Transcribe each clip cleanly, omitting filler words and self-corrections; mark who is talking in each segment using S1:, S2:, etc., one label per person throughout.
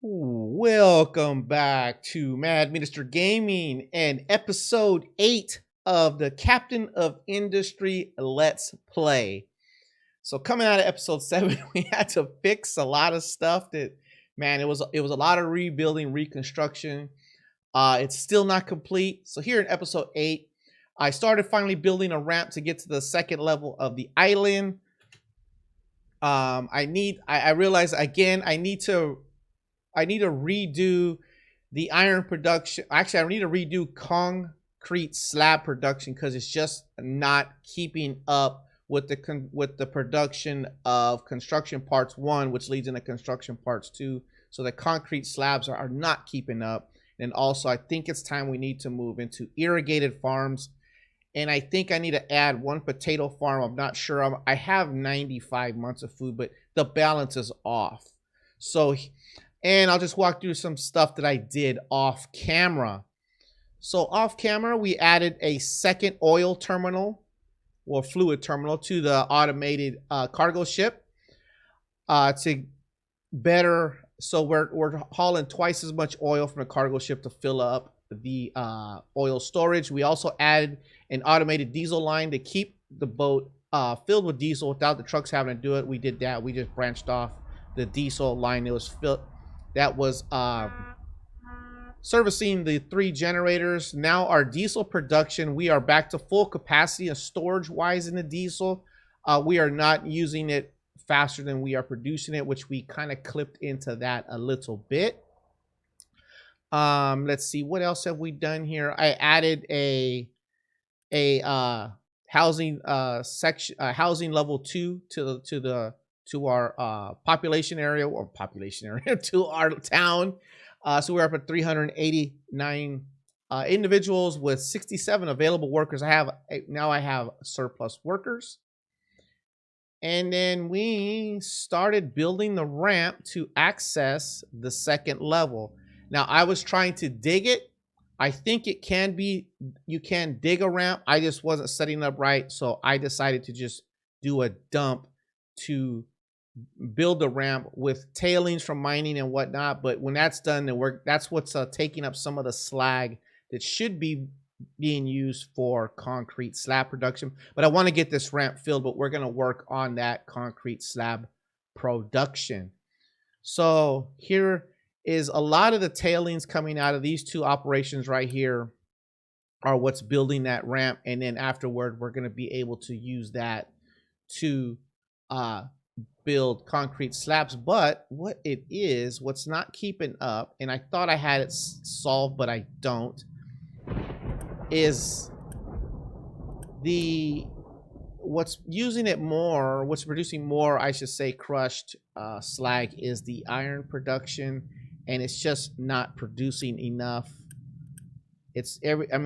S1: Welcome back to Maddminister Gaming and episode 8 of the Captain of Industry Let's Play. So coming out of episode 7, we had to fix a lot of stuff that man, it was a lot of rebuilding, reconstruction. It's still not complete. So here in episode 8, I started finally building a ramp to get to the second level of the island. I realized again I need to redo the iron production. Actually, I need to redo concrete slab production because it's just not keeping up with the production of construction parts 1, which leads into construction parts 2. So the concrete slabs are not keeping up. And also, I think it's time we need to move into irrigated farms. And I think I need to add one potato farm. I'm not sure. I have 95 months of food, but the balance is off. So and I'll just walk through some stuff that I did off camera. So off camera, we added a second oil terminal or fluid terminal to the automated cargo ship to better. So we're hauling twice as much oil from the cargo ship to fill up the oil storage. We also added an automated diesel line to keep the boat filled with diesel without the trucks having to do it. We did that. We just branched off the diesel line that was servicing the 3 generators. Now our diesel production, we are back to full capacity and storage wise in the diesel. We are not using it faster than we are producing it, which we kind of clipped into that a little bit. Let's see, what else have we done here? I added a housing section, housing level 2 to our population area to our town. So we're up at 389 individuals with 67 available workers. I have surplus workers. And then we started building the ramp to access the second level. Now I was trying to dig it. I think you can dig a ramp. I just wasn't setting it up right. So I decided to just do a dump to build a ramp with tailings from mining and whatnot. But when that's done, that's what's taking up some of the slag that should be being used for concrete slab production. But I want to get this ramp filled, but we're going to work on that concrete slab production. So here is a lot of the tailings coming out of these 2 operations right here are what's building that ramp. And then afterward, we're going to be able to use that to build concrete slabs. But what's not keeping up, and I thought I had it solved, but I don't, is what's producing more, I should say, crushed slag is the iron production, and it's just not producing enough.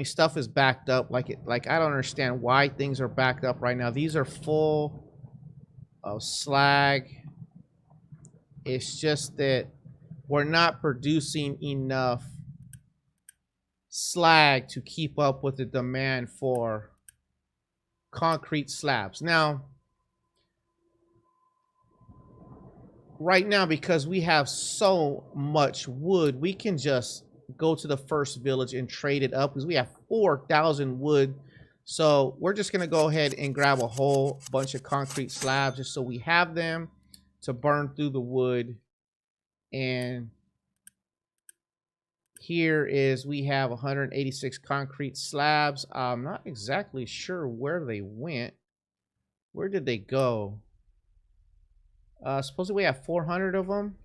S1: Stuff is backed up. Like I don't understand why things are backed up right now. These are full of slag. It's just that we're not producing enough slag to keep up with the demand for concrete slabs. Now, right now, because we have so much wood, we can just go to the first village and trade it up because we have 4,000 wood. So we're just going to go ahead and grab a whole bunch of concrete slabs just so we have them to burn through the wood. And here is, we have 186 concrete slabs. I'm not exactly sure where they went. Where did they go? Supposedly we have 400 of them.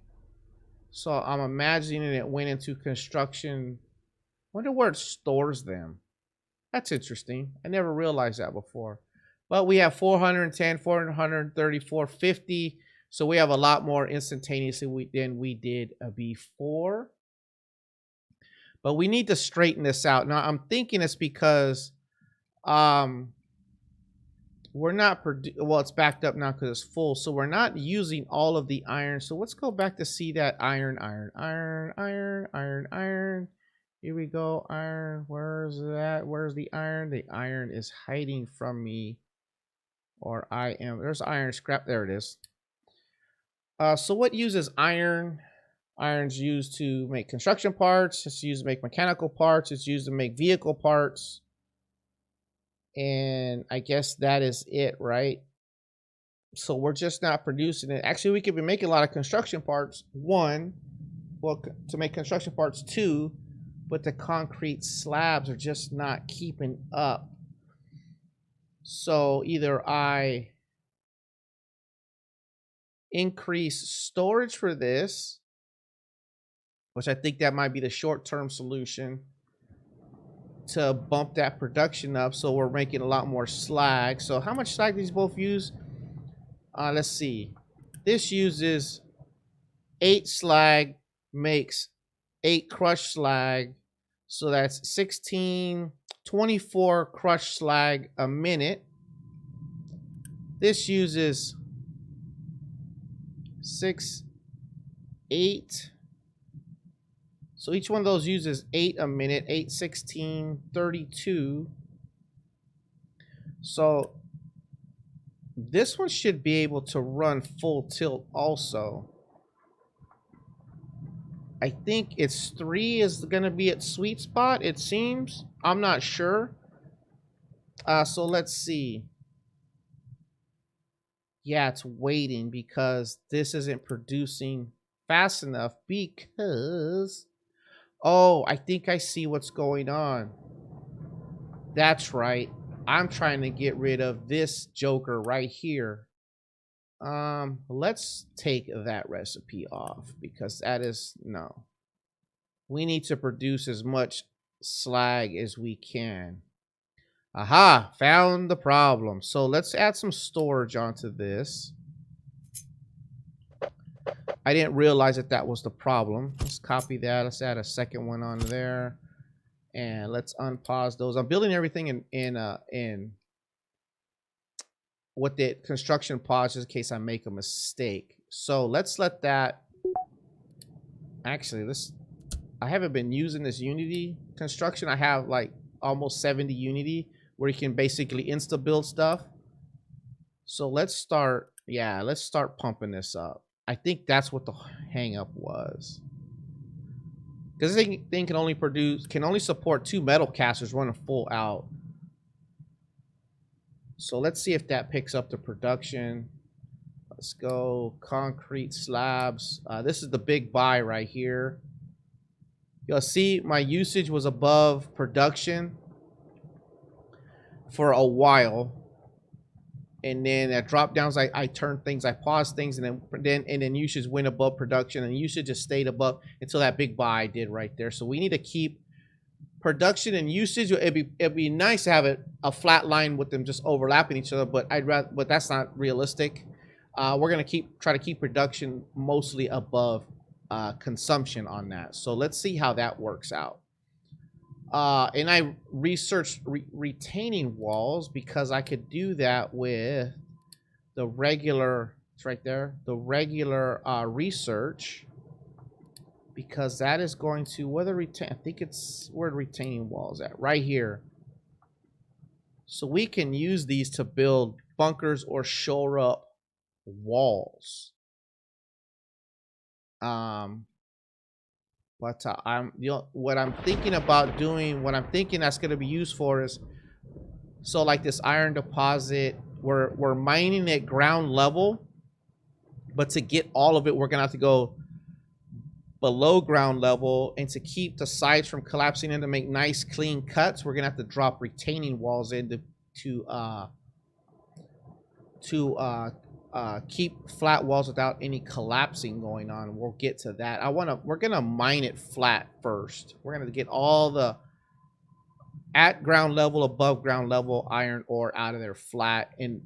S1: So I'm imagining it went into construction. Wonder where it stores them. That's interesting. I never realized that before. But we have 410, 430, 450. So we have a lot more instantaneously than we did before. But we need to straighten this out. Now, I'm thinking it's because we're not well, it's backed up now because it's full. So we're not using all of the iron. So let's go back to see that iron. Here we go. Iron. Where's that? Where's the iron? The iron is hiding from me. Or I am. There's iron scrap. There it is. So what uses iron? Iron's used to make construction parts. It's used to make mechanical parts. It's used to make vehicle parts. And I guess that is it, right? So we're just not producing it. Actually, we could be making a lot of construction parts. One, well, to make construction parts. Two, but the concrete slabs are just not keeping up. So either I increase storage for this, which I think that might be the short-term solution to bump that production up, so we're making a lot more slag. So how much slag do these both use? Let's see. This uses 8 slag, makes 8 crushed slag. So that's 24 crushed slag a minute. This uses 6, 8. So each one of those uses 8 a minute. 8, 16, 32. So this one should be able to run full tilt also. I think it's 3 is going to be its sweet spot, it seems. I'm not sure. So let's see. Yeah, it's waiting because this isn't producing fast enough because... Oh, I think I see what's going on. That's right. I'm trying to get rid of this joker right here. Let's take that recipe off because that is no. We need to produce as much slag as we can. Aha, found the problem. So let's add some storage onto this. I didn't realize that that was the problem. Let's copy that. Let's add a second one on there. And let's unpause those. I'm building everything in what the construction pause just in case I make a mistake. So let's let that. Actually, this I haven't been using this Unity construction. I have like almost 70 Unity where you can basically insta build stuff. So let's start. Yeah, let's start pumping this up. I think that's what the hang up was. Because this thing can only support 2 metal casters running full out. So let's see if that picks up the production. Let's go concrete slabs. This is the big buy right here. You'll see my usage was above production for a while. And then at drop downs, I turned things, I paused things, and then usage went above production, and usage just stayed above until that big buy I did right there. So we need to keep production and usage. It'd be nice to have a flat line with them just overlapping each other, but but that's not realistic. We're gonna try to keep production mostly above consumption on that. So let's see how that works out. And I researched retaining walls because I could do that with the regular, it's right there, the regular research, because that is going to, I think it's where the retaining walls at, right here. So we can use these to build bunkers or shore up walls. But what I'm thinking about doing, what I'm thinking that's going to be used for is, so like this iron deposit, we're mining at ground level, but to get all of it, we're going to have to go below ground level, and to keep the sides from collapsing and to make nice clean cuts, we're going to have to drop retaining walls in to keep flat walls without any collapsing going on. We'll get to that. We're gonna mine it flat first. We're gonna get all the at ground level, above ground level iron ore out of there flat. And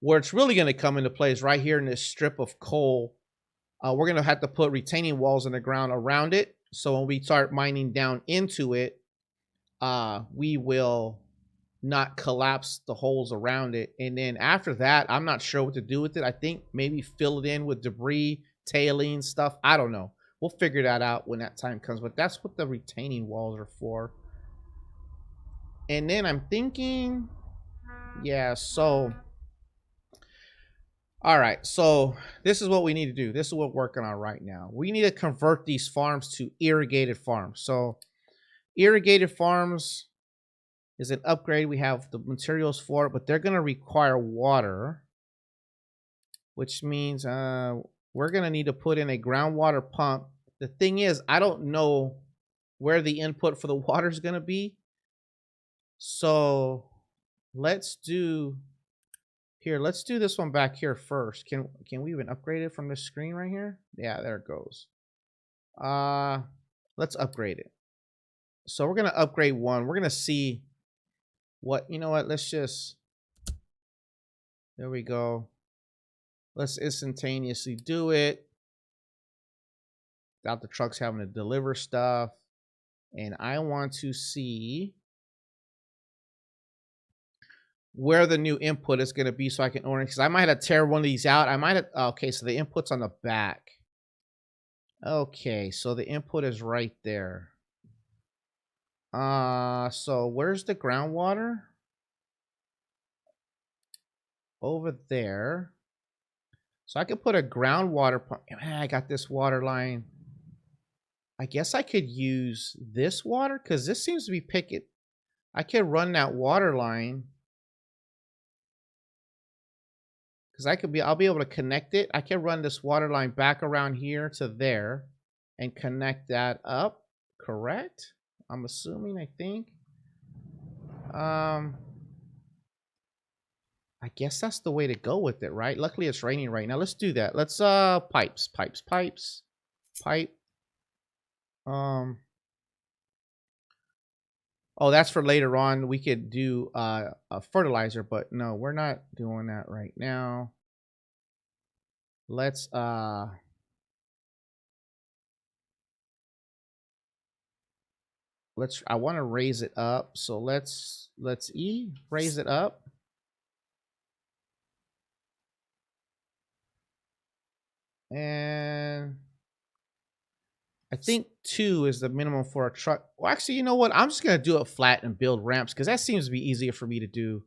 S1: where it's really gonna come into play is right here in this strip of coal. We're gonna have to put retaining walls in the ground around it. So when we start mining down into it, we will not collapse the holes around it. And then after that, I'm not sure what to do with it. I think maybe fill it in with debris, tailing stuff. I don't know. We'll figure that out when that time comes. But that's what the retaining walls are for. And then I'm thinking, yeah, so All right, so this is what we need to do. This is what we're working on right now. We need to convert these farms to irrigated farms. So irrigated farms is an upgrade. We have the materials for it, but they're going to require water, which means we're going to need to put in a groundwater pump. The thing is, I don't know where the input for the water is going to be. So let's do this one back here first. Can we even upgrade it from this screen right here? Yeah, there it goes. Let's upgrade it. So we're going to upgrade one. We're going to see what, you know what, let's just, there we go. Let's instantaneously do it without the trucks having to deliver stuff. And I want to see where the new input is going to be so I can order it, because I might have to tear one of these out. I might have, okay, so the input's on the back. Okay, so the input is right there. So where's the groundwater? Over there. So I could put a groundwater pump. I got this water line. I guess I could use this water because this seems to be picking. I could run that water line. Because I'll be able to connect it. I can run this water line back around here to there and connect that up. Correct? I'm assuming, I think. I guess that's the way to go with it, right? Luckily it's raining right now. Let's do that. Let's pipes. Pipe. Oh, that's for later on. We could do a fertilizer, but no, we're not doing that right now. Let's I want to raise it up. So let's raise it up. And I think 2 is the minimum for a truck. Well, actually, you know what? I'm just going to do it flat and build ramps because that seems to be easier for me to do.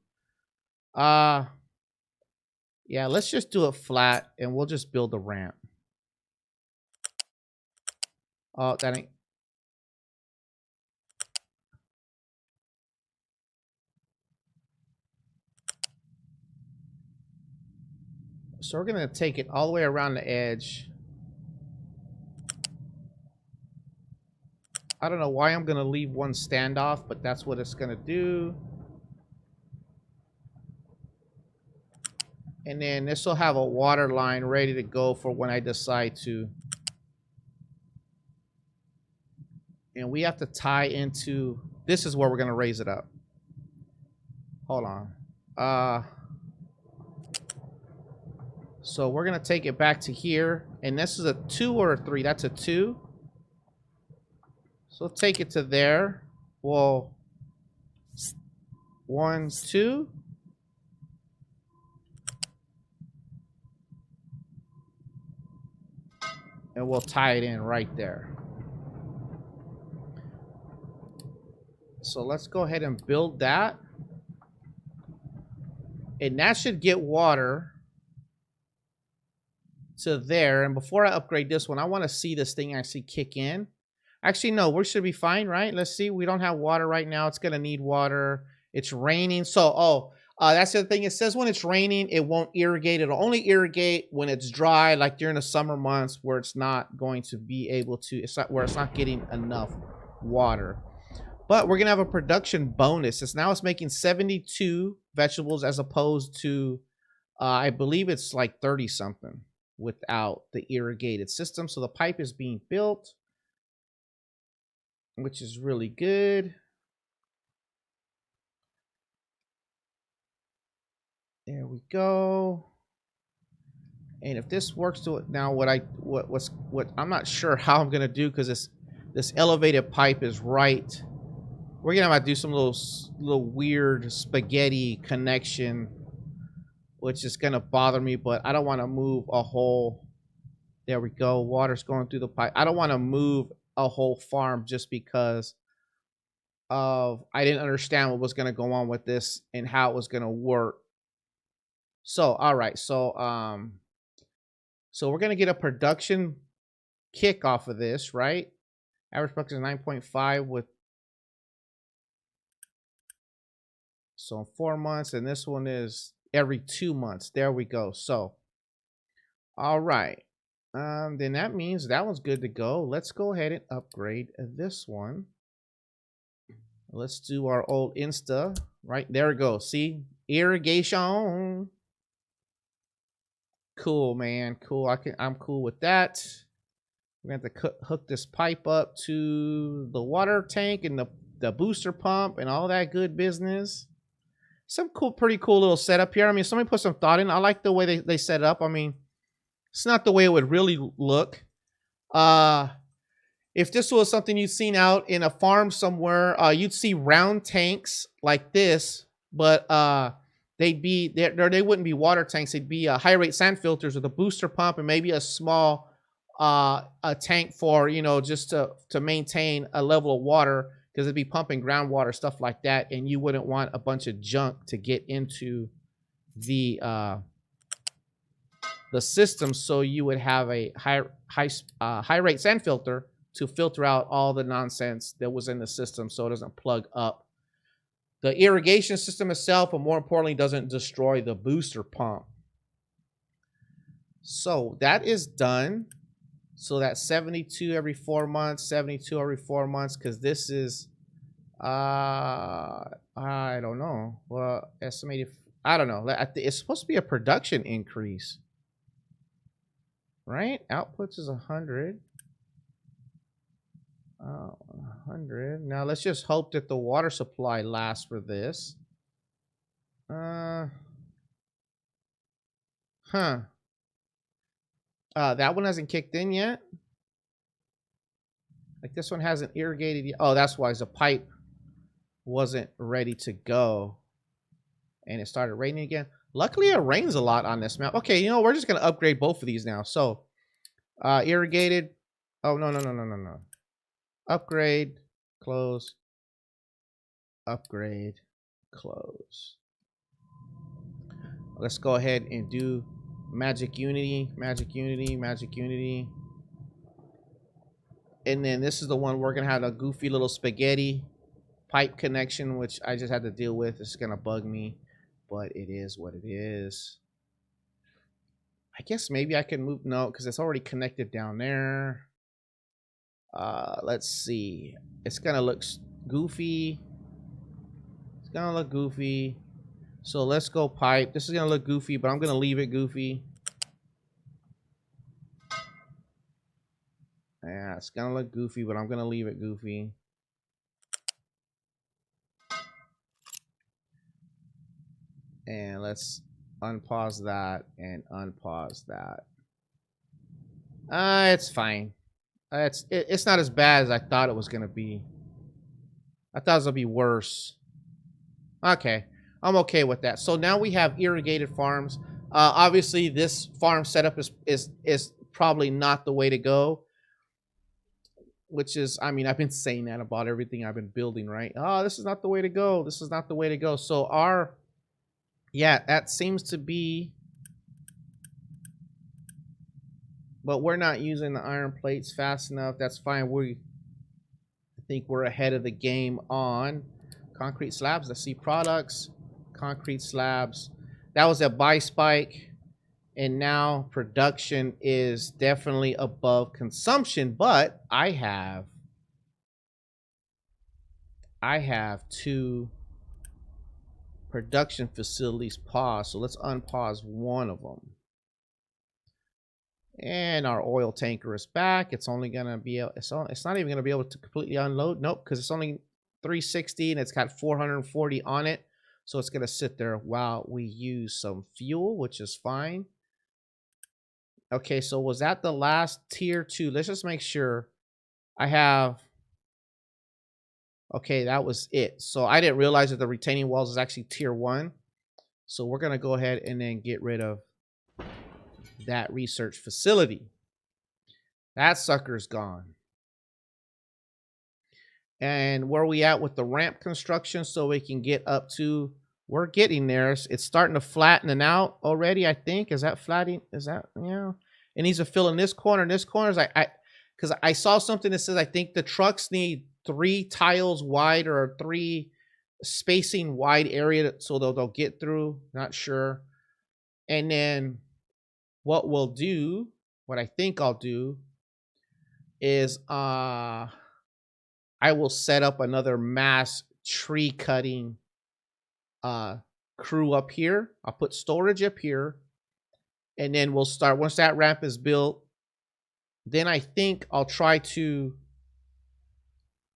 S1: Yeah, let's just do it flat and we'll just build a ramp. Oh, that ain't. So we're going to take it all the way around the edge. I don't know why I'm going to leave one standoff, but that's what it's going to do. And then this will have a water line ready to go for when I decide to. And we have to tie into, this is where we're going to raise it up. Hold on. So we're going to take it back to here. And this is a 2 or a 3. That's a 2. So take it to there. Well, 1, 2. And we'll tie it in right there. So let's go ahead and build that. And that should get water to there. And before I upgrade this one, I want to see this thing actually kick in. Actually, no, we should be fine, right? Let's see. We don't have water right now. It's going to need water. It's raining. So, that's the other thing. It says when it's raining, it won't irrigate. It'll only irrigate when it's dry, like during the summer months where it's not going to be able to, where it's not getting enough water. But we're going to have a production bonus. It's making 72 vegetables as opposed to, I believe it's like 30 something without the irrigated system. So the pipe is being built, which is really good. There we go. And if this works to it now, what I'm not sure how I'm gonna do because this elevated pipe is right. We're gonna have to do some little weird spaghetti connection, which is gonna bother me. But I don't want to move a whole. There we go. Water's going through the pipe. I don't want to move a whole farm just because of I didn't understand what was gonna go on with this and how it was gonna work. So, all right. So we're gonna get a production kick off of this, right? Average production is 9.5 with so in 4 months, and this one is every 2 months. There we go. So, all right. Then that means that one's good to go. Let's go ahead and upgrade this one. Let's do our old Insta. Right there we go. See, irrigation. Cool, man. Cool. I'm cool with that. We're gonna have to hook this pipe up to the water tank and the booster pump and all that good business. Some cool, pretty cool little setup here. I mean, somebody put some thought in. I like the way they set it up. I mean, it's not the way it would really look. If this was something you'd seen out in a farm somewhere, you'd see round tanks like this, but they'd be there. They wouldn't be water tanks. They'd be high rate sand filters with a booster pump and maybe a small a tank for, you know, just to maintain a level of water, because it'd be pumping groundwater, stuff like that, and you wouldn't want a bunch of junk to get into the system. So you would have a high rate sand filter to filter out all the nonsense that was in the system, so it doesn't plug up the irrigation system itself, but more importantly, doesn't destroy the booster pump. So that is done. So that's 72 every 4 months, 72 every 4 months, because this is, I don't know. Well, estimated, I don't know. It's supposed to be a production increase, right? Outputs is 100. 100. Now let's just hope that the water supply lasts for this. That one hasn't kicked in yet. Like this one hasn't irrigated yet. Oh, that's why the pipe wasn't ready to go. And it started raining again. Luckily, it rains a lot on this map. Okay, you know, we're just going to upgrade both of these now. So, irrigated. Oh, no. Upgrade, close. Upgrade, close. Let's go ahead and do Magic Unity. And then this is the one we're going to have a goofy little spaghetti pipe connection, which I just had to deal with. It's going to bug me, but it is what it is. I guess maybe I can move. No, because it's already connected down there. Let's see. It's going to look goofy. It's going to look goofy. So let's go pipe. This is going to look goofy, but I'm going to leave it goofy. Yeah, it's going to look goofy, but I'm going to leave it goofy. And let's unpause that and unpause that. It's fine. It's not as bad as I thought it was going to be. I thought it was going to be worse. Okay. I'm okay with that. So now we have irrigated farms. Obviously, this farm setup is probably not the way to go. Which is, I mean, I've been saying that about everything I've been building, right? Oh, this is not the way to go. This is not the way to go. So yeah, that seems to be. But we're not using the iron plates fast enough. That's fine. I think we're ahead of the game on concrete slabs. Let's see products. Concrete slabs. That was a buy spike. And now production is definitely above consumption. But I have 2 production facilities paused. So let's unpause one of them. And our oil tanker is back. It's only going to be, it's not even going to be able to completely unload. Nope, because it's only 360 and it's got 440 on it. So it's going to sit there while we use some fuel, which is fine. Okay, so was that the last tier 2? Let's just make sure I have. Okay, that was it. So I didn't realize that the retaining walls is actually tier 1. So we're going to go ahead and then get rid of that research facility. That sucker's gone. And where are we at with the ramp construction so we can get up to We're getting there. It's starting to flatten out already, I think. Is that flattening? Is that, yeah? It needs to fill in this corner. This corner is because I saw something that says I think the trucks need 3 tiles wide or 3 spacing wide area so they'll get through. Not sure. And then what I think I'll do is I will set up another mass tree cutting crew up here. I'll put storage up here, and then we'll start once that ramp is built. Then I think I'll try to.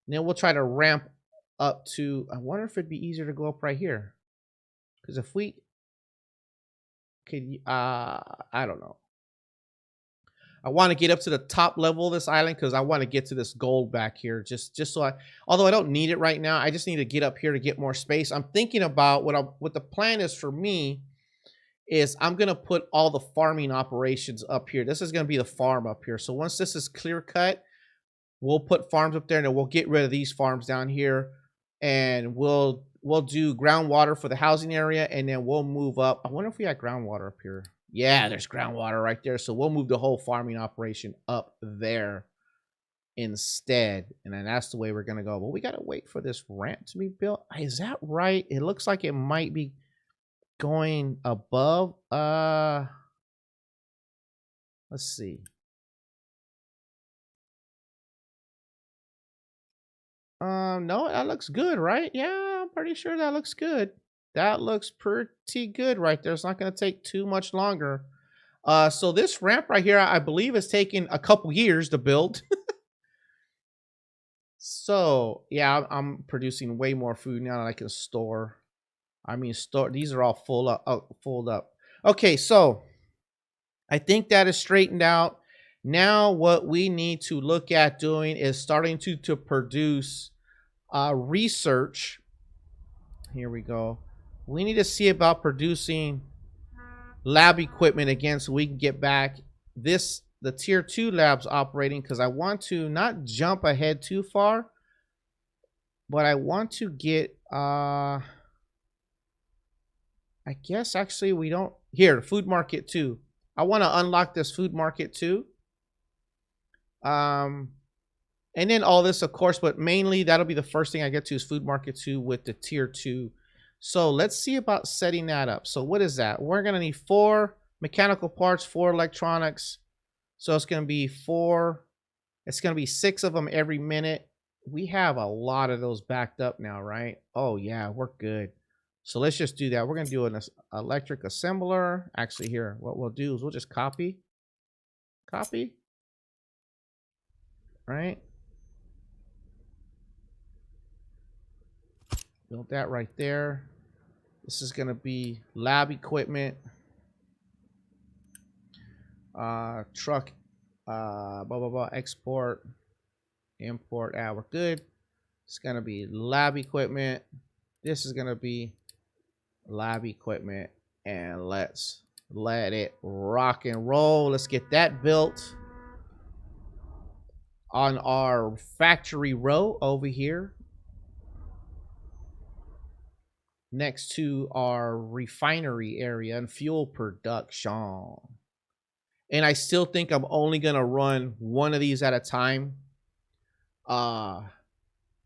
S1: Then we'll try to ramp up to. I wonder if it'd be easier to go up right here, because if we could, I don't know. I want to get up to the top level of this island because I want to get to this gold back here. Just so although I don't need it right now, I just need to get up here to get more space. I'm thinking about what the plan is for me is I'm going to put all the farming operations up here. This is going to be the farm up here. So once this is clear cut, we'll put farms up there and then we'll get rid of these farms down here and we'll do groundwater for the housing area and then we'll move up. I wonder if we had groundwater up here. Yeah, there's groundwater right there. So we'll move the whole farming operation up there instead. And then that's the way we're going to go. But we got to wait for this ramp to be built. Is that right? It looks like it might be going above. Let's see. No, that looks good, right? Yeah, I'm pretty sure that looks good. That looks pretty good right there. It's not going to take too much longer. So this ramp right here, I believe, is taking a couple years to build. So yeah, I'm producing way more food now than I can store. I mean, these are all full up. Okay, so I think that is straightened out. Now what we need to look at doing is starting to produce research. Here we go. We need to see about producing lab equipment again so we can get back the tier 2 labs operating, because I want to not jump ahead too far, but I want to get I guess actually we don't here, food market 2. I want to unlock this food market 2. And then all this, of course, but mainly that'll be the first thing I get to is food market 2 with the tier 2. So let's see about setting that up. So what is that? We're going to need 4 mechanical parts, 4 electronics. So it's going to be 4. It's going to be 6 of them every minute. We have a lot of those backed up now, right? Oh, yeah, we're good. So let's just do that. We're going to do an electric assembler. Actually, here, what we'll do is we'll just copy. Right? Build that right there. This is going to be lab equipment. Truck. Export. Import. We're good. It's going to be lab equipment. This is going to be lab equipment. And let's let it rock and roll. Let's get that built on our factory row over here, next to our refinery area and fuel production. And I still think I'm only going to run one of these at a time.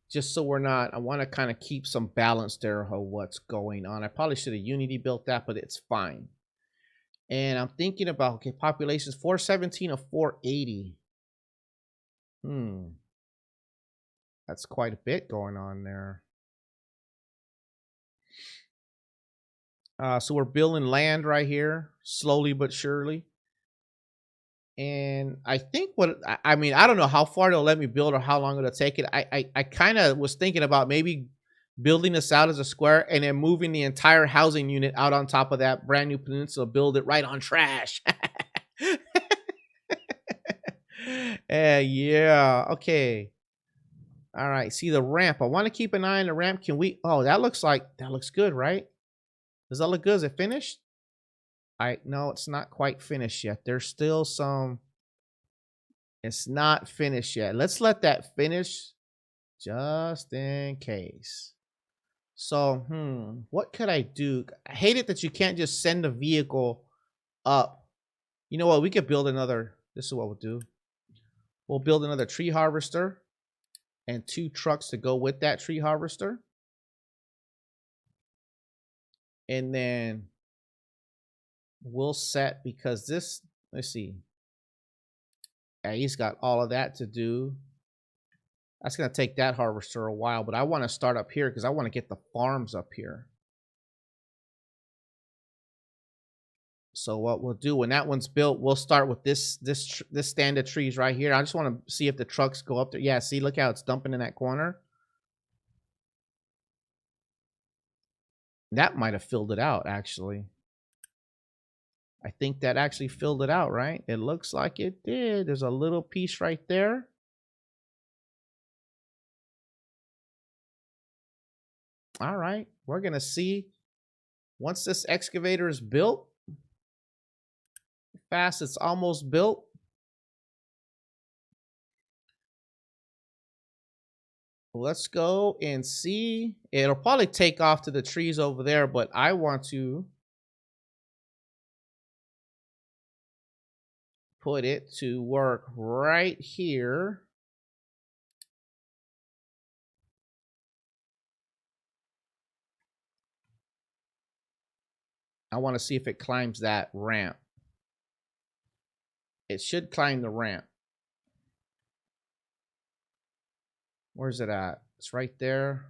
S1: Just so we're not, I want to kind of keep some balance there of what's going on. I probably should have Unity built that, but it's fine. And I'm thinking about, okay, populations 417 of 480. That's quite a bit going on there. So we're building land right here, slowly but surely. And I think I mean, I don't know how far they'll let me build or how long it'll take it. I kind of was thinking about maybe building this out as a square and then moving the entire housing unit out on top of that brand new peninsula, build it right on trash. Yeah, okay. All right, see the ramp. I want to keep an eye on the ramp. Can we? Oh, that looks good, right? Does that look good? Is it finished? No, it's not quite finished yet. There's still some. It's not finished yet. Let's let that finish just in case. So, what could I do? I hate it that you can't just send a vehicle up. You know what? We could build another. This is what we'll do. We'll build another tree harvester and 2 trucks to go with that tree harvester. And then we'll set, because this, let's see. Yeah, he's got all of that to do. That's going to take that harvester a while, but I want to start up here because I want to get the farms up here. So what we'll do when that one's built, we'll start with this stand of trees right here. I just want to see if the trucks go up there. Yeah, see, look how it's dumping in that corner. That might have filled it out, actually. I think that actually filled it out, right? It looks like it did. There's a little piece right there. All right, we're going to see once this excavator is built, fast it's almost built. Let's go and see. It'll probably take off to the trees over there, but I want to put it to work right here. I want to see if it climbs that ramp. It should climb the ramp. Where's it at? It's right there.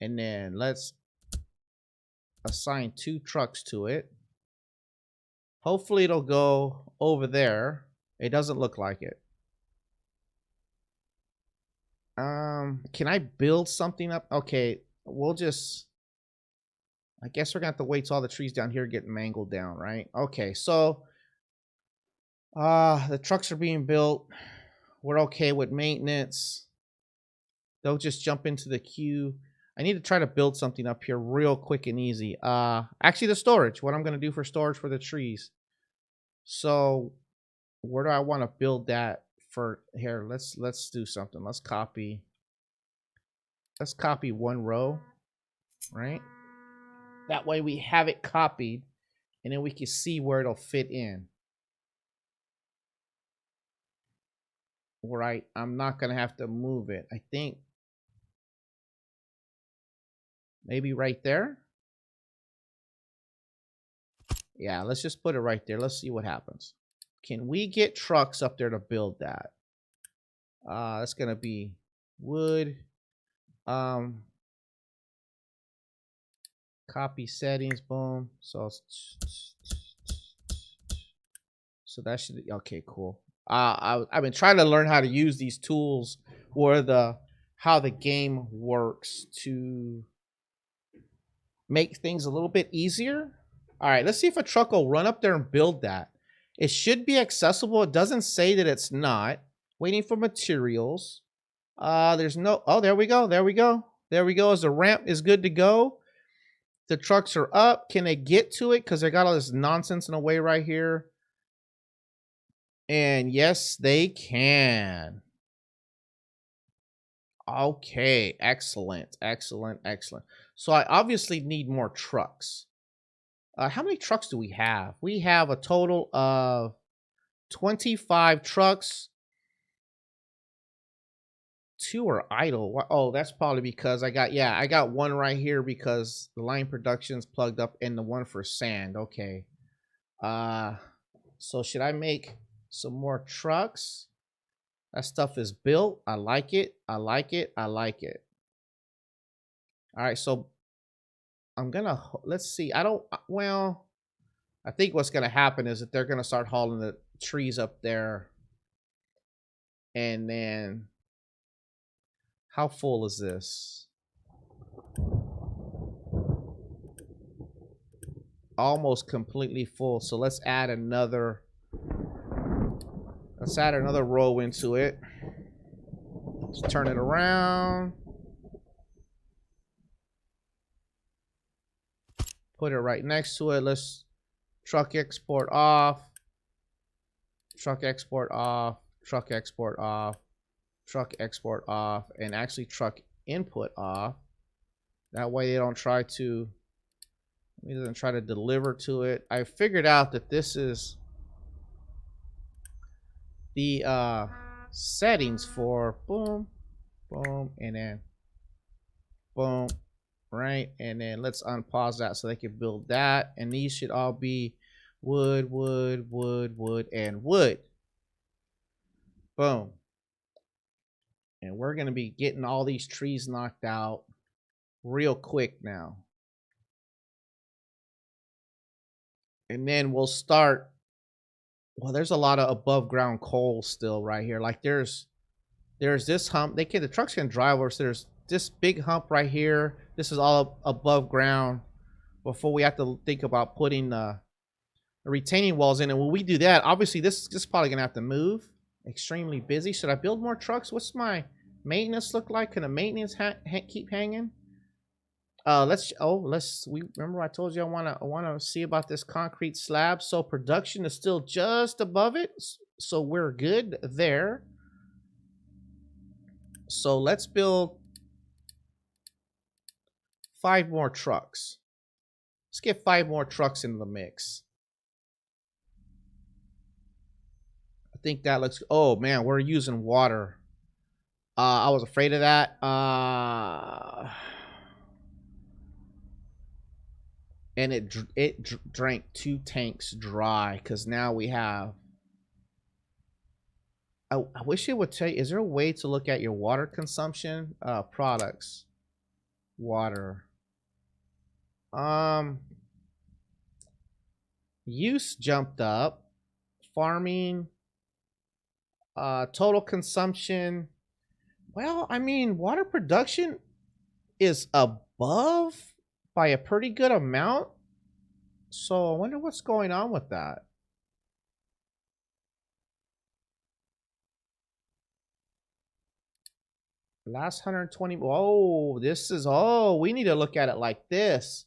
S1: And then let's assign 2 trucks to it. Hopefully it'll go over there. It doesn't look like it. Can I build something up? Okay, we'll just, I guess we're gonna have to wait till all the trees down here get mangled down, right? Okay, so the trucks are being built. We're okay with maintenance. They'll just jump into the queue. I need to try to build something up here real quick and easy. Actually, the storage. What I'm gonna do for storage for the trees. So where do I want to build that for here? Let's do something. Let's copy 1 row, right? That way we have it copied and then we can see where it'll fit in. Right, I'm not gonna have to move it. I think maybe right there. Yeah, let's just put it right there. Let's see what happens. Can we get trucks up there to build that? That's gonna be wood. Copy settings, boom. So that should, okay, cool. I've been trying to learn how to use these tools or how the game works to make things a little bit easier. All right, let's see if a truck will run up there and build that. It should be accessible. It doesn't say that it's not. Waiting for materials. There's no, oh, there we go. There we go. There we go. As the ramp is good to go. The trucks are up. Can they get to it? Because they got all this nonsense in the way right here. And yes, they can. Okay, excellent, excellent, excellent. So I obviously need more trucks. How many trucks do we have? We have a total of 25 trucks. 2 are idle. Oh, that's probably because I got 1 right here because the line production's plugged up and the 1 for sand. Okay. So should I make some more trucks? That stuff is built. I like it. I like it. I like it. All right, so I'm gonna, let's see. Well, I think what's gonna happen is that they're gonna start hauling the trees up there. And then, how full is this? Almost completely full. So let's add another row into it. Let's turn it around. Put it right next to it. Let's truck export off. Truck export off. Truck export off. Truck export off. And actually truck input off. That way they don't try to, it doesn't try to deliver to it. I figured out that this is the settings for boom, boom, and then boom, right? And then let's unpause that so they can build that. And these should all be wood, wood, wood, wood, and wood. Boom. And we're going to be getting all these trees knocked out real quick now. And then we'll start. Well, there's a lot of above ground coal still right here. Like there's this hump. The trucks can drive over. So there's this big hump right here. This is all above ground before we have to think about putting the retaining walls in. And when we do that, obviously this is probably gonna have to move. Extremely busy. Should I build more trucks? What's my maintenance look like? Can the maintenance keep hanging? We remember I told you I wanna see about this concrete slab. So production is still just above it, so we're good there. So let's build 5 more trucks. Let's get 5 more trucks into the mix. I think that looks. Oh man, we're using water. I was afraid of that. And it drank 2 tanks dry because now we have. I wish it would tell you. Is there a way to look at your water consumption? Products, water. Use jumped up. Farming. Total consumption. Well, I mean, water production is above by a pretty good amount. So I wonder what's going on with that. Last 120. Oh, this is, oh, we need to look at it like this.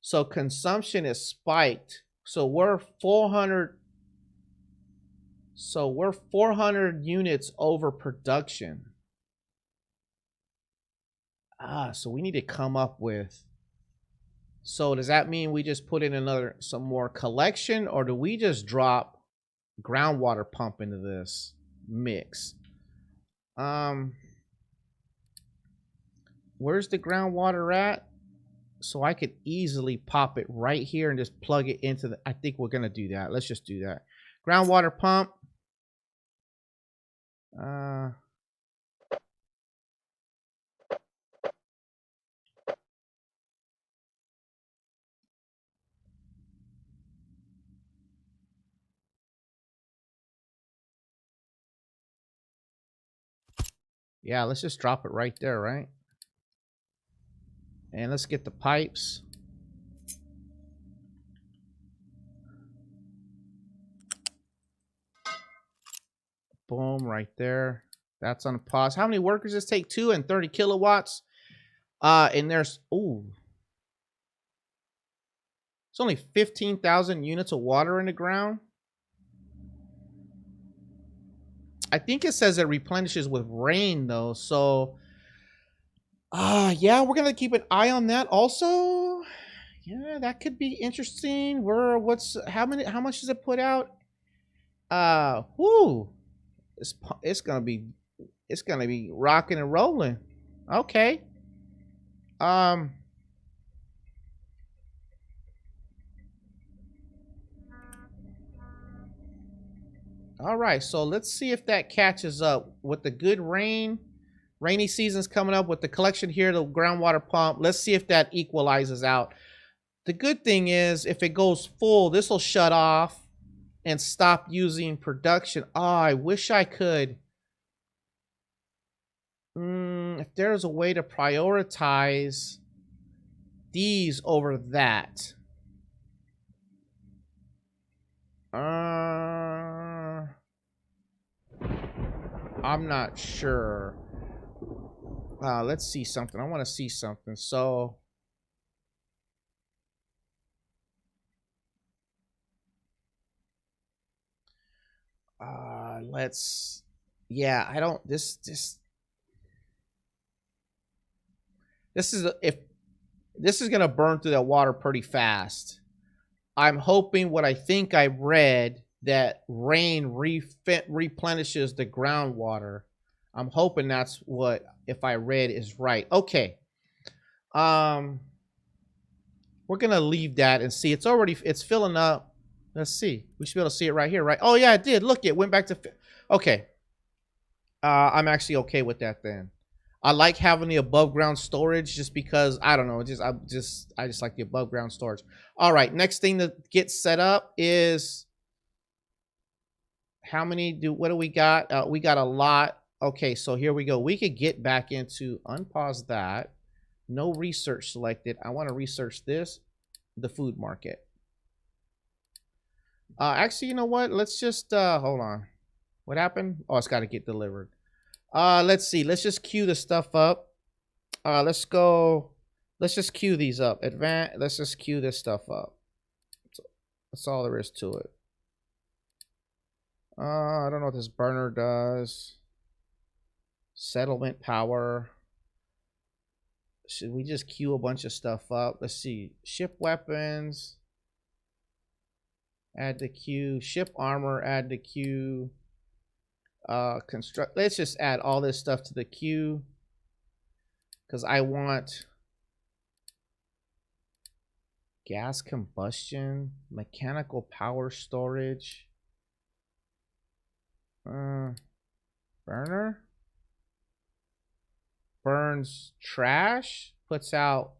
S1: So consumption is spiked. So we're 400. So we're 400 units over production. So we need to come up with. So does that mean we just put in some more collection, or do we just drop groundwater pump into this mix? Where's the groundwater at? So I could easily pop it right here and just plug it into the. I think we're gonna do that. Let's just do that. Groundwater pump. Yeah, let's just drop it right there, right? And let's get the pipes. Boom, right there. That's on pause. How many workers does this take? 2 and 30 kilowatts. And there's, ooh. It's only 15,000 units of water in the ground. I think it says it replenishes with rain though. So, yeah, we're gonna keep an eye on that also. Yeah, that could be interesting. How much does it put out? It's gonna be rocking and rolling. Okay. All right, so let's see if that catches up with the good rain. Rainy season's coming up with the collection here, the groundwater pump. Let's see if that equalizes out. The good thing is if it goes full, this will shut off and stop using production. Oh, I wish I could. If there's a way to prioritize these over that. I'm not sure. Let's see something. I want to see something. So let's, yeah, I don't, this if this is gonna burn through that water pretty fast. I'm hoping what I think I read that rain replenishes the groundwater. I'm hoping that's what if I read is right. Okay. We're gonna leave that and see. It's filling up. Let's see. We should be able to see it right here, right? Oh yeah, it did. Look, it went back to. Okay. I'm actually okay with that then. I like having the above ground storage just because I don't know. I just like the above ground storage. All right. Next thing to get set up is what do we got? We got a lot. Okay, so here we go. We could get back into unpause that. No research selected. I want to research this, the food market. Actually, you know what? Let's just hold on. What happened? Oh, it's got to get delivered. Let's see. Let's just queue the stuff up. Let's go. Let's just queue these up. Let's just queue this stuff up. That's all there is to it. I don't know what this burner does. Settlement power. Should we just queue a bunch of stuff up? Let's see. Ship weapons. Add the queue. Ship armor. Add the queue. Construct. Let's just add all this stuff to the queue. Because I want gas combustion. Mechanical power storage. Burner. Burns trash, puts out.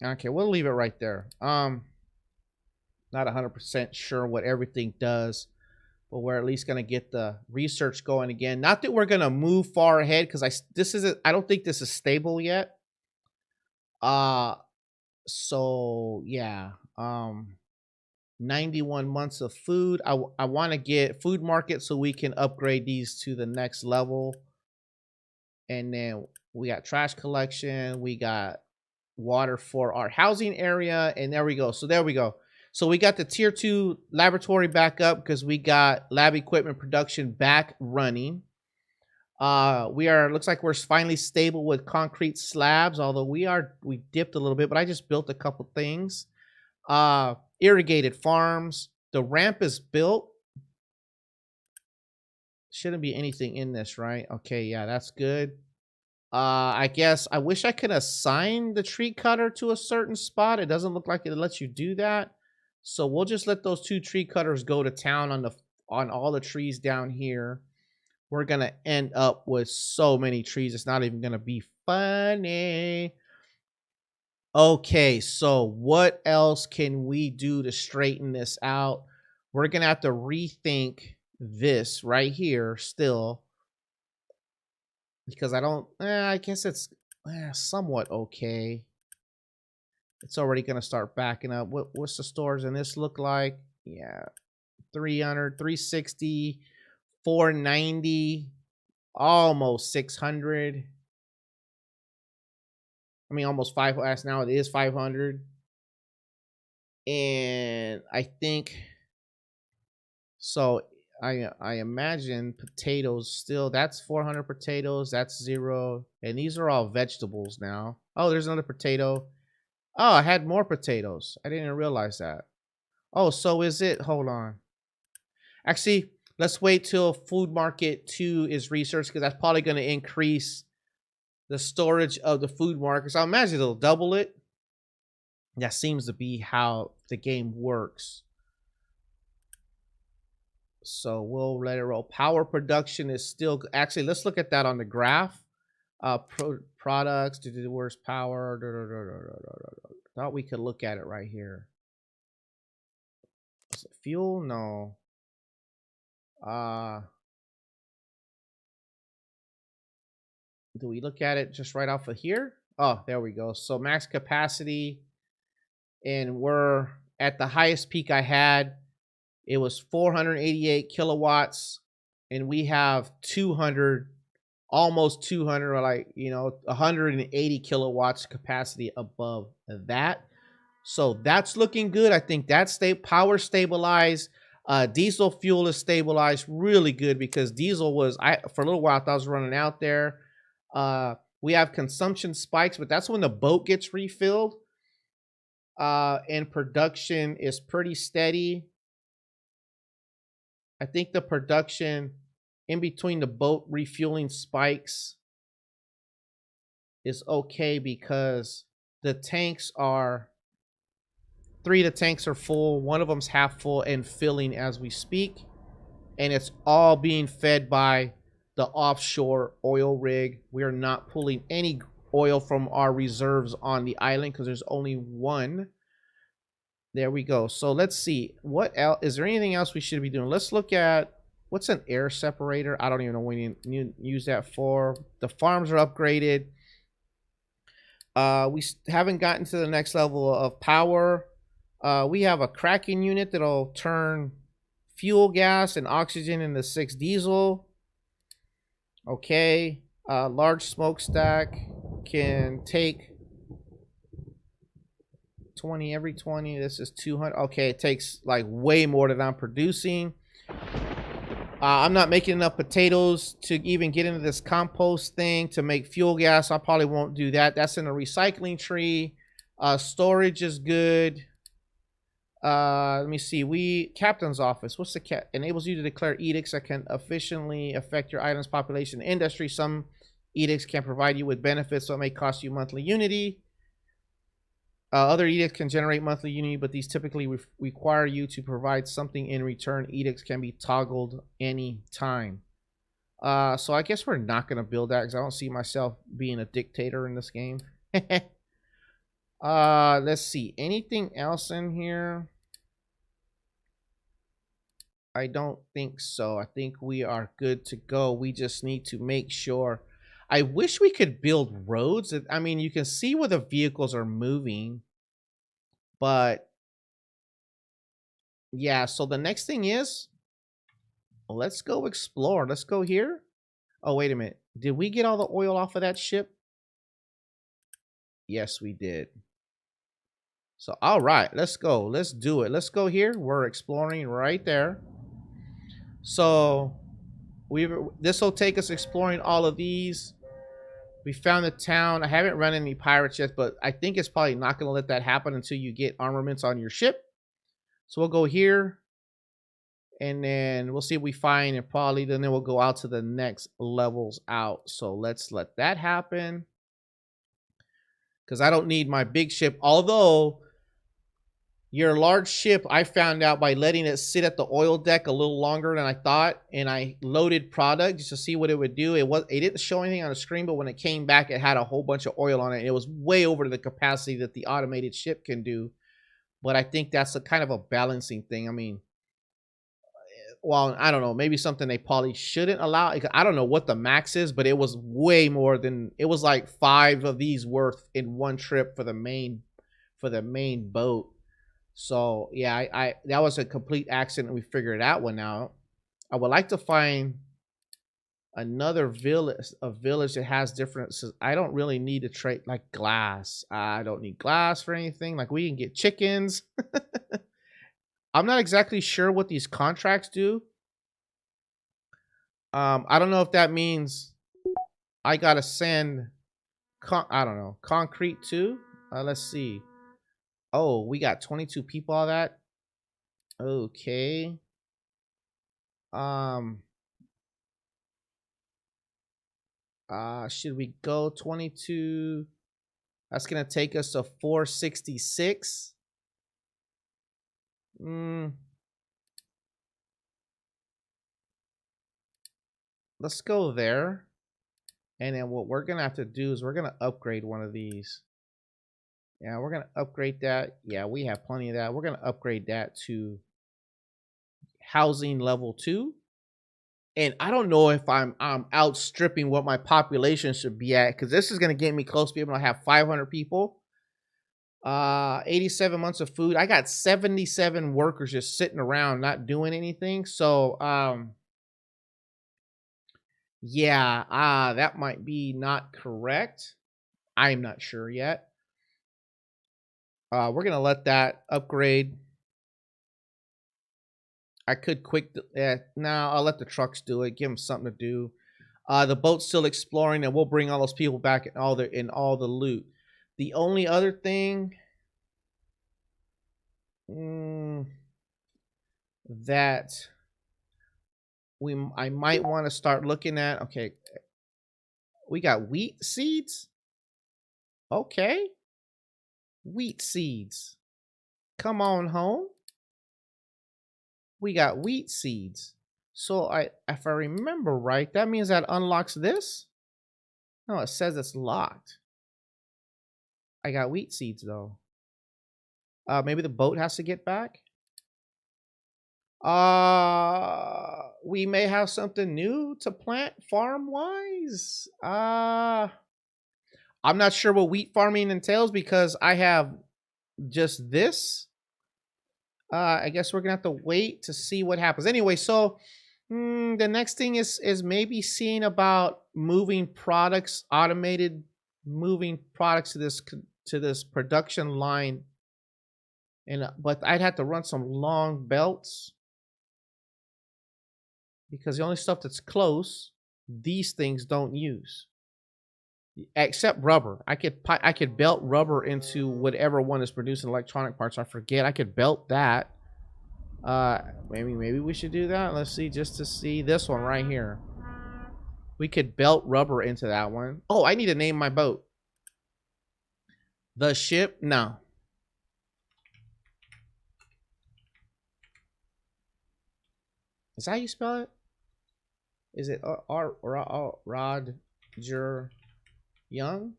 S1: Okay, we'll leave it right there. Not 100% sure what everything does, but we're at least gonna get the research going again. Not that we're gonna move far ahead because I don't think this is stable yet. So yeah. 91 months of food. I want to get food market so we can upgrade these to the next level. And then we got trash collection. We got water for our housing area. And there we go. So there we go. So we got the tier 2 laboratory back up because we got lab equipment production back running. Looks like we're finally stable with concrete slabs, although we dipped a little bit, but I just built a couple things. Irrigated farms. The ramp is built. Shouldn't be anything in this, right? Okay, yeah, that's good. I guess I wish I could assign the tree cutter to a certain spot. It doesn't look like it lets you do that. So we'll just let those 2 tree cutters go to town on all the trees down here. We're gonna end up with so many trees. It's not even gonna be funny. Okay, so what else can we do to straighten this out? We're gonna have to rethink this right here still, because I guess it's somewhat okay. It's already gonna start backing up. What's the stores in this look like? Yeah, 300, 360, 490, almost 600. I mean, almost 500. Now it is 500. And I think so. I imagine potatoes still. That's 400 potatoes. That's 0. And these are all vegetables now. Oh, there's another potato. Oh, I had more potatoes. I didn't realize that. Oh, so is it? Hold on. Actually, let's wait till food market 2 is researched because that's probably going to increase the storage of the food market. So I imagine it'll double it. That seems to be how the game works. So we'll let it roll. Power production is still actually. Let's look at that on the graph. Products. Where's power? Thought we could look at it right here. Is it fuel? No. Do we look at it just right off of here? Oh, there we go. So max capacity, and we're at the highest peak I had. It was 488 kilowatts, and we have 200, almost 200, like, 180 kilowatts capacity above that. So that's looking good. I think that's power stabilized. Diesel fuel is stabilized really good because diesel was, for a little while I thought I was running out there. We have consumption spikes, but that's when the boat gets refilled. And production is pretty steady. I think the production in between the boat refueling spikes is okay because the tanks are 3 of the tanks are full, one of them's half full and filling as we speak, and it's all being fed by the offshore oil rig. We are not pulling any oil from our reserves on the island because there's only one. There we go. So let's see. What else? Is there anything else we should be doing? Let's look at what's an air separator. I don't even know what we need to use that for. The farms are upgraded. We haven't gotten to the next level of power. We have a cracking unit that'll turn fuel gas and oxygen into 6 diesel. Okay. Large smokestack can take 20 every 20. This is 200. Okay, it takes like way more than I'm producing. I'm not making enough potatoes to even get into this compost thing to make fuel gas. I probably won't do that. That's in a recycling tree. Storage is good. Let me see. Captain's office. What's the enables you to declare edicts that can efficiently affect your island's population and industry. Some edicts can provide you with benefits, so it may cost you monthly unity. Other edicts can generate monthly unity, but these typically require you to provide something in return. Edicts can be toggled any time. So I guess we're not going to build that because I don't see myself being a dictator in this game. Let's see. Anything else in here? I don't think so. I think we are good to go. We just need to make sure. I wish we could build roads. I mean, you can see where the vehicles are moving. But yeah, so the next thing is, let's go explore. Let's go here. Oh, wait a minute. Did we get all the oil off of that ship? Yes, we did. So, all right, let's go. Let's do it. Let's go here. We're exploring right there. So, this will take us exploring all of these. We found the town. I haven't run any pirates yet, but I think it's probably not going to let that happen until you get armaments on your ship. So we'll go here. And then we'll see if we find it probably. Then we'll go out to the next levels out. So let's let that happen. Because I don't need my big ship. Although your large ship, I found out by letting it sit at the oil deck a little longer than I thought, and I loaded product just to see what it would do. It didn't show anything on the screen, but when it came back, it had a whole bunch of oil on it. And it was way over the capacity that the automated ship can do. But I think that's a kind of a balancing thing. I mean, well, I don't know. Maybe something they probably shouldn't allow. I don't know what the max is, but it was way more than, it was like 5 of these worth in one trip for the main boat. So yeah, that was a complete accident. We figured that one out. I would like to find another village, a village that has differences. I don't really need to trade like glass. I don't need glass for anything. Like we can get chickens. I'm not exactly sure what these contracts do. I don't know if that means I gotta send I don't know, concrete too. Let's see. Oh, we got 22 people on that. Okay. Should we go 22? That's gonna take us to 466. Let's go there. And then what we're gonna have to do is we're gonna upgrade one of these. Yeah, we're gonna upgrade that. Yeah, we have plenty of that. We're gonna upgrade that to housing level 2. And I don't know if I'm outstripping what my population should be at, because this is gonna get me close to being able to have 500 people. 87 months of food. I got 77 workers just sitting around not doing anything. So yeah, that might be not correct. I'm not sure yet. We're gonna let that upgrade. I could quick. Nah, I'll let the trucks do it. Give them something to do. The boat's still exploring, and we'll bring all those people back and all the loot. The only other thing that I might want to start looking at. Okay, we got wheat seeds. Okay, wheat seeds. Come on home. We got wheat seeds. So if I remember right, that means that unlocks this. No, it says it's locked. I got wheat seeds though. Maybe the boat has to get back. We may have something new to plant farm wise. I'm not sure what wheat farming entails because I have just this. I guess we're gonna have to wait to see what happens. Anyway, so the next thing is maybe seeing about moving products, moving products to this production line. And but I'd have to run some long belts because the only stuff that's close, these things don't use, except rubber. I could belt rubber into whatever one is producing electronic parts. I forget. I could belt that. Maybe we should do that. Let's see, just to see this one right here. We could belt rubber into that one. Oh, I need to name my boat. The ship? No. Is that how you spell it? Is it Roger Young?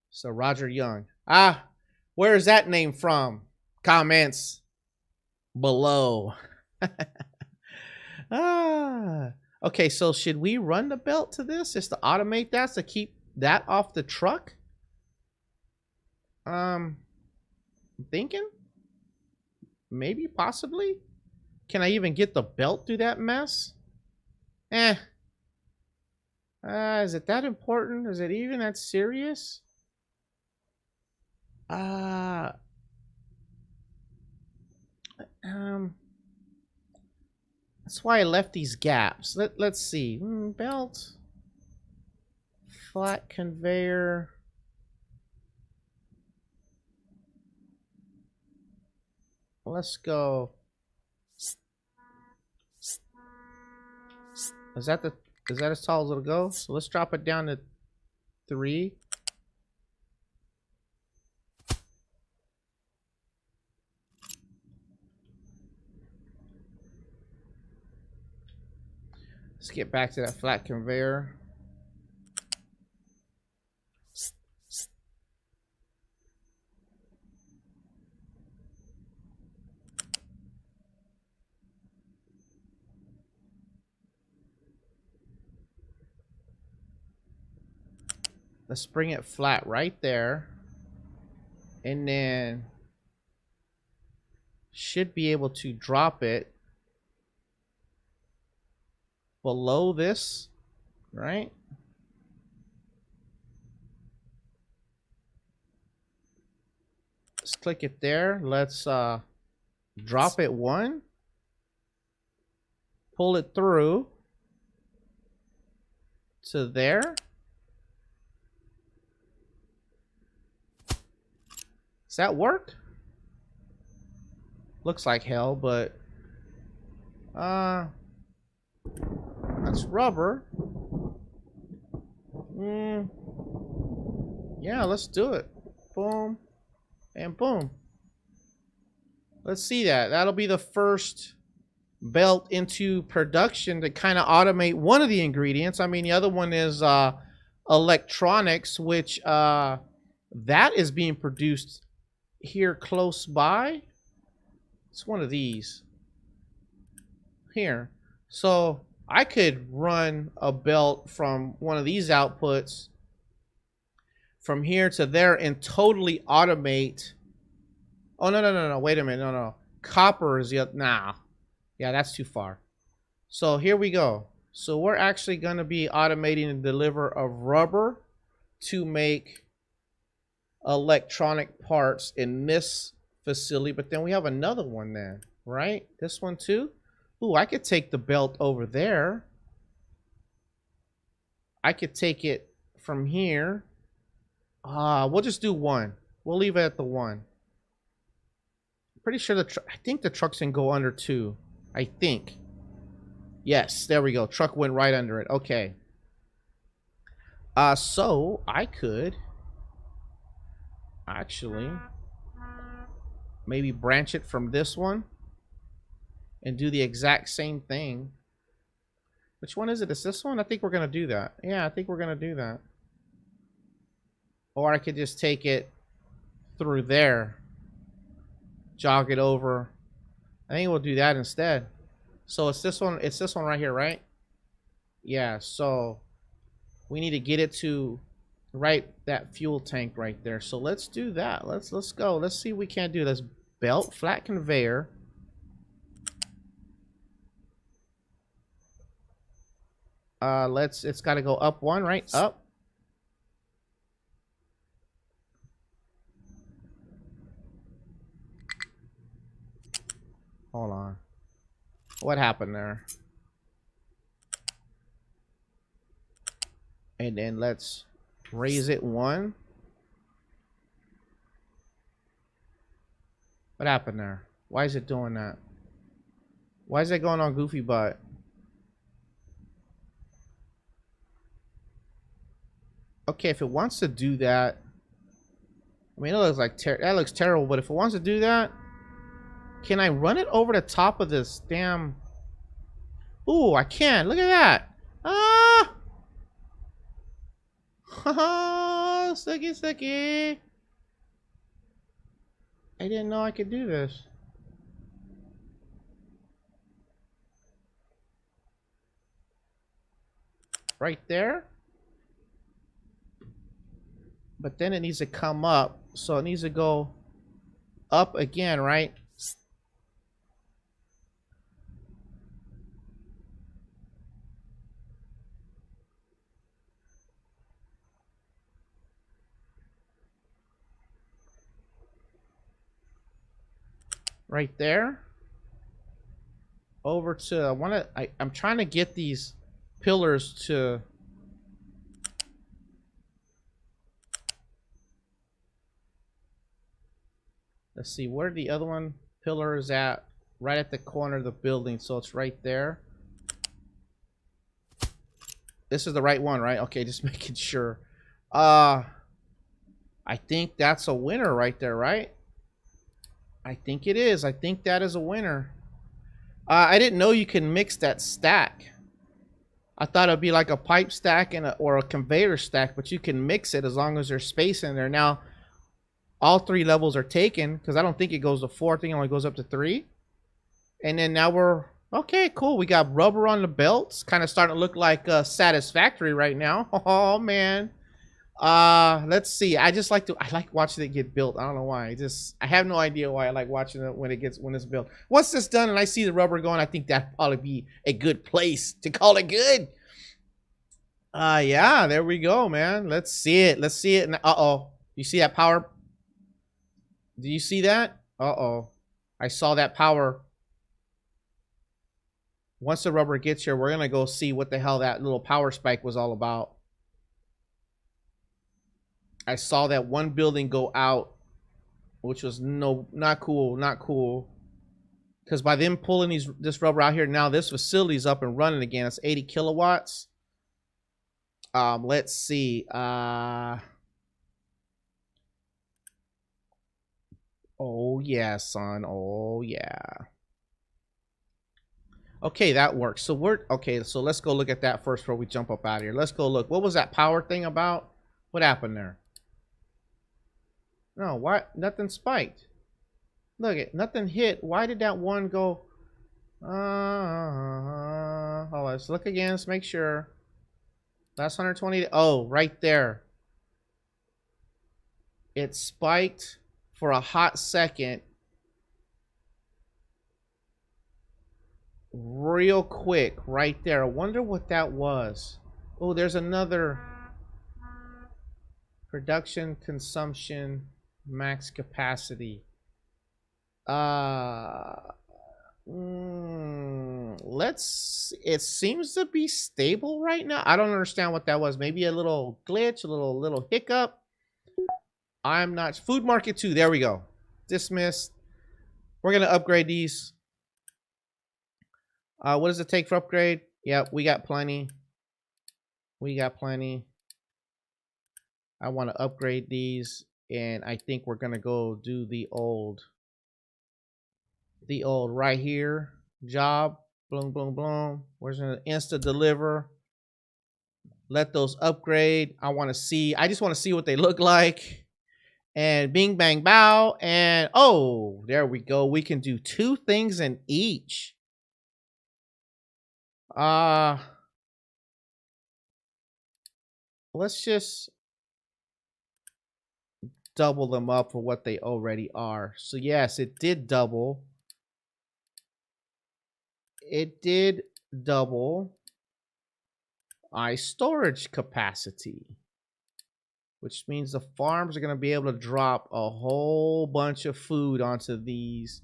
S1: So Roger Young. Where is that name from? Comments below. Okay, so should we run the belt to this just to automate that, to keep that off the truck? I'm thinking maybe, possibly. Can I even get the belt through that mess? Is it that important? Is it even that serious? That's why I left these gaps. Let's see. Belt. Flat conveyor. Let's go. Is that as tall as it'll go? So let's drop it down to 3. Let's get back to that flat conveyor. Let's bring it flat right there. And then should be able to drop it below this, right? Let's click it there. Let's drop it 1. Pull it through to there. Does that work? Looks like hell, but that's rubber. Yeah, let's do it. Boom and boom. Let's see that. That'll be the first belt into production to kind of automate one of the ingredients. I mean, the other one is electronics, which that is being produced here close by. It's one of these here. So I could run a belt from one of these outputs from here to there and totally automate. Oh, no. Wait a minute. No. Copper is the other. Nah. Yeah, that's too far. So here we go. So we're actually going to be automating the deliver of rubber to make electronic parts in this facility. But then we have another one then, right? This one too. Ooh, I could take the belt over there. I could take it from here. We'll just do one. We'll leave it at the one. Pretty sure I think the trucks can go under two. I think. Yes, there we go. Truck went right under it. Okay. So I could actually maybe branch it from this one and do the exact same thing. Which one is it? Is this one? I think we're gonna do that. Yeah, I think we're gonna do that. Or I could just take it through there, jog it over. I think we'll do that instead. So it's this one. It's this one right here, right? Yeah. So we need to get it to that fuel tank right there. So let's do that. Let's go. Let's see if we can't do this. Belt flat conveyor. It's got to go up one, right? Up. Hold on. What happened there? And then let's raise it one. What happened there? Why is it doing that? Why is it going on goofy butt? Okay, if it wants to do that, I mean, it looks like that looks terrible. But if it wants to do that, can I run it over the top of this damn? Ooh, I can. Look at that. Ah! Haha, sticky, sticky. I didn't know I could do this. Right there. But then it needs to come up. So it needs to go up again, right? Right there. Over to, I'm trying to get these pillars to, let's see, where the other one pillar is at, right at the corner of the building. So it's right there. This is the right one, right? Okay, just making sure. I think that's a winner right there, right? I think it is. I think that is a winner. I didn't know you can mix that stack. I thought it'd be like a pipe stack and or a conveyor stack, but you can mix it as long as there's space in there. Now, all three levels are taken because I don't think it goes to 4. I think it only goes up to 3. And then now we're okay. Cool. We got rubber on the belts. Kind of starting to look like Satisfactory right now. Oh man. Let's see. I like watching it get built. I don't know why. I have no idea why I like watching it when it's built. Once it's done and I see the rubber going, I think that'd probably be a good place to call it good. Yeah, there we go, man. Let's see it. Let's see it. Uh-oh. You see that power? Do you see that? Uh-oh. I saw that power. Once the rubber gets here, we're gonna go see what the hell that little power spike was all about. I saw that one building go out, which was not cool, not cool. Because by them pulling this rubber out here, now this facility's up and running again. It's 80 kilowatts. Let's see. Oh yeah, son. Oh yeah. Okay, that works. So so let's go look at that first before we jump up out of here. Let's go look. What was that power thing about? What happened there? No, why nothing spiked? Look it, nothing hit. Why did that one go? Hold on, let's look again. Let's make sure. That's 120. Oh, right there. It spiked for a hot second. Real quick, right there. I wonder what that was. Oh, there's another. Production, consumption, max capacity. It seems to be stable right now. I don't understand what that was. Maybe a little glitch, a little hiccup. I'm not. Food market 2. There we go. Dismissed. We're going to upgrade these. What does it take for upgrade? Yep, we got plenty. We got plenty. I want to upgrade these, and I think we're going to go do the old right here job. Boom, boom, boom. We're going to insta deliver. Let those upgrade. I just want to see what they look like. And bing, bang, bow. And oh, there we go. We can do 2 things in each. Let's just double them up for what they already are. So yes, it did double. It did double my storage capacity, which means the farms are going to be able to drop a whole bunch of food onto these.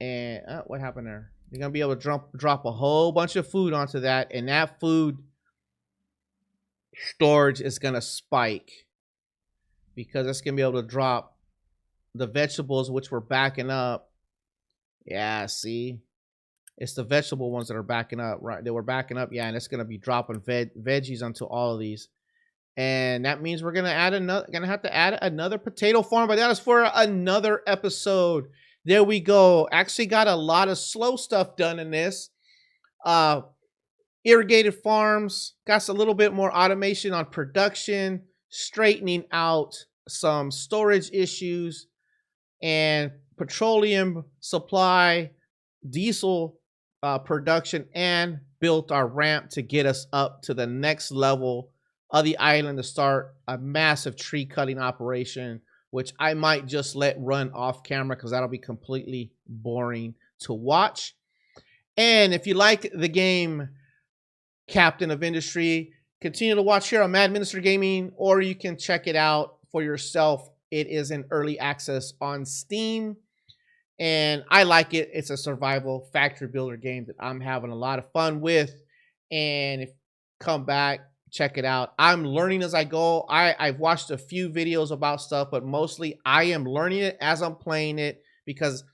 S1: And what happened there? They're going to be able to drop a whole bunch of food onto that, and that food storage is going to spike because it's going to be able to drop the vegetables, which we're backing up. Yeah, see? It's the vegetable ones that are backing up, right? They were backing up, yeah, and it's going to be dropping veggies onto all of these. And that means we're going to have to add another potato farm, but that is for another episode. There we go. Actually got a lot of slow stuff done in this. Irrigated farms, got a little bit more automation on production, straightening out some storage issues, and petroleum supply, diesel production, and built our ramp to get us up to the next level of the island to start a massive tree cutting operation, which I might just let run off camera because that'll be completely boring to watch. And if you like the game Captain of Industry, continue to watch here on Maddminister Gaming, or you can check it out for yourself. It is in early access on Steam, and I like it. It's a survival factory builder game that I'm having a lot of fun with. And if come back, check it out. I'm learning as I go. I've watched a few videos about stuff, but mostly I am learning it as I'm playing it because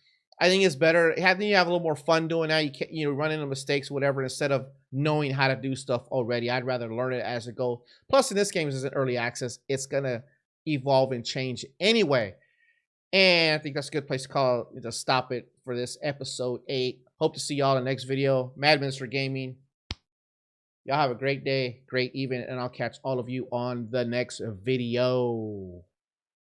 S1: I think it's better. You have a little more fun doing that. You run into mistakes, whatever, instead of knowing how to do stuff already. I'd rather learn it as it goes. Plus, in this game, it's in early access. It's gonna evolve and change anyway. And I think that's a good place to stop it for this episode 8. Hope to see y'all in the next video. Maddminister Gaming. Y'all have a great day, great evening, and I'll catch all of you on the next video.